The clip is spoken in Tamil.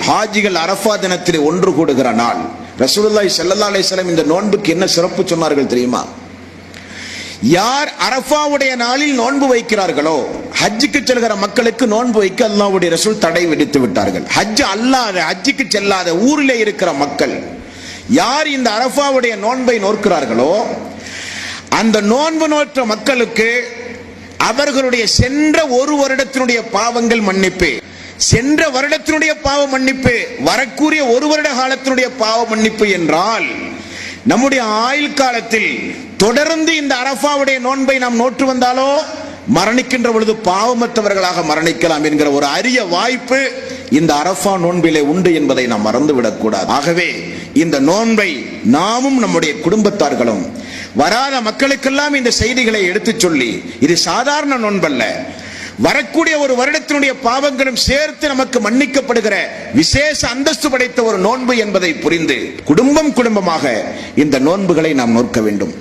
ஹாஜிகள் அரஃபா தினத்தில் ஒன்று கூடுகிற நாள். ரசூலுல்லாஹி ஸல்லல்லாஹு அலைஹி வஸல்லம் இந்த நோன்புக்கு என்ன சிறப்பு சொன்னார்கள் தெரியுமா? யார் அரஃபாவுடைய நாளில் நோன்பு வைக்கிறார்களோ, ஹஜ்ஜுக்கு செல்கிற மக்களுக்கு நோன்பு வைக்க அல்லாஹ்வுடைய ரசூல் தடை விதித்து விட்டார்கள். ஹஜ்ஜுக்கு செல்லாத ஊரிலே இருக்கிற மக்கள் யார் இந்த அரஃபாவுடைய நோன்பை நோக்கிறார்களோ, அந்த நோன்பு நோற்ற மக்களுக்கு அவர்களுடைய சென்ற ஒரு வருடத்தினுடைய பாவங்கள் மன்னிப்பு, சென்ற வருடத்தினுடைய பாவ மன்னிப்பு, வரக்கூடிய ஒரு வருட காலத்தினுடைய பாவ மன்னிப்பு என்றால், நம்முடைய ஆயுள் காலத்தில் தொடர்ந்து இந்த அரஃபாவுடைய நோன்பை நாம் நோற்று வந்தாலோ மரணிக்கின்ற பொழுது பாவமற்றவர்களாக மரணிக்கலாம் என்கிற ஒரு அரிய வாய்ப்பு இந்த அரஃபா நோன்பிலே உண்டு என்பதை நாம் மறந்துவிடக் கூடாது. ஆகவே இந்த நோன்பை நாமும் நம்முடைய குடும்பத்தார்களும் வராத மக்களுக்கெல்லாம் இந்த செய்திகளை எடுத்துச் சொல்லி, இது சாதாரண நோன்பல்ல, வரக்கூடிய ஒரு வருடத்தினுடைய பாவங்களும் சேர்த்து நமக்கு மன்னிக்கப்படுகிற விசேஷ அந்தஸ்து படைத்த ஒரு நோன்பு என்பதை புரிந்து குடும்பமாக இந்த நோன்புகளை நாம் நோக்க வேண்டும்.